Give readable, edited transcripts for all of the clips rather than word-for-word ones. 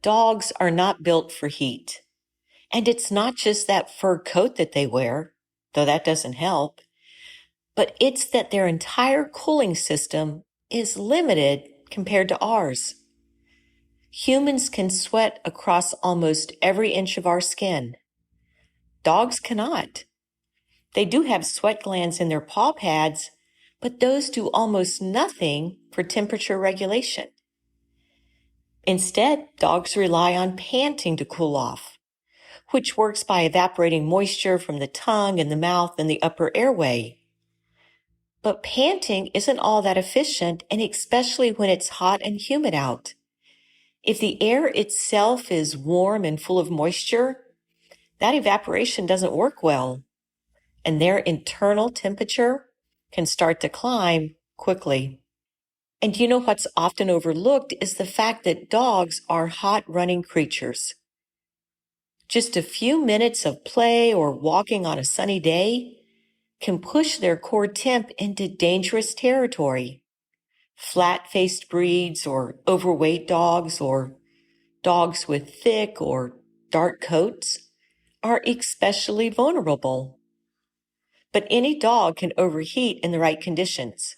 Dogs are not built for heat. And it's not just that fur coat that they wear, though that doesn't help, but it's that their entire cooling system is limited compared to ours. Humans can sweat across almost every inch of our skin. Dogs cannot. They do have sweat glands in their paw pads, but those do almost nothing for temperature regulation. Instead, dogs rely on panting to cool off, which works by evaporating moisture from the tongue and the mouth and the upper airway. But panting isn't all that efficient, and especially when it's hot and humid out. If the air itself is warm and full of moisture, that evaporation doesn't work well, and their internal temperature can start to climb quickly. And what's often overlooked is the fact that dogs are hot running creatures. Just a few minutes of play or walking on a sunny day can push their core temp into dangerous territory. Flat-faced breeds or overweight dogs or dogs with thick or dark coats are especially vulnerable. But any dog can overheat in the right conditions.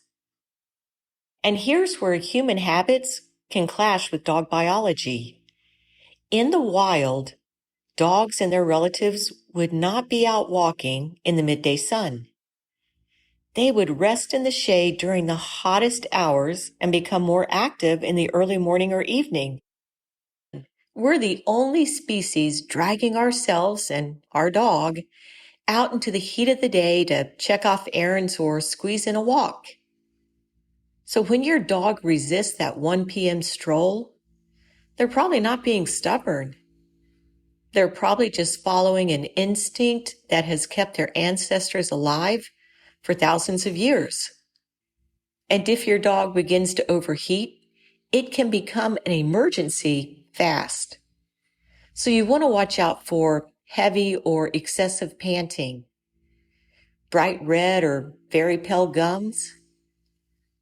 And here's where human habits can clash with dog biology. In the wild, dogs and their relatives would not be out walking in the midday sun. They would rest in the shade during the hottest hours and become more active in the early morning or evening. We're the only species dragging ourselves and our dog out into the heat of the day to check off errands or squeeze in a walk. So when your dog resists that 1 p.m. stroll, they're probably not being stubborn. They're probably just following an instinct that has kept their ancestors alive for thousands of years. And if your dog begins to overheat, it can become an emergency fast. So you want to watch out for heavy or excessive panting, bright red or very pale gums,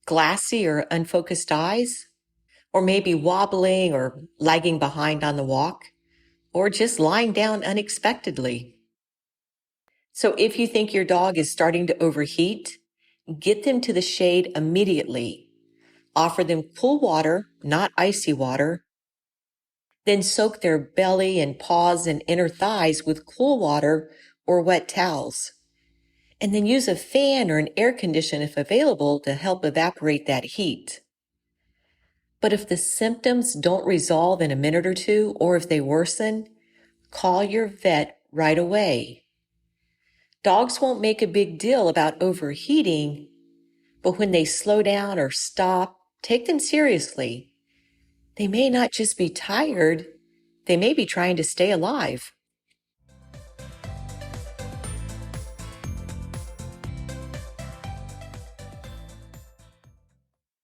glassy or unfocused eyes, or maybe wobbling or lagging behind on the walk, or just lying down unexpectedly. So if you think your dog is starting to overheat, get them to the shade immediately. Offer them cool water, not icy water. Then soak their belly and paws and inner thighs with cool water or wet towels. And then use a fan or an air conditioner if available to help evaporate that heat. But if the symptoms don't resolve in a minute or two, or if they worsen, call your vet right away. Dogs won't make a big deal about overheating, but when they slow down or stop, take them seriously. They may not just be tired, they may be trying to stay alive.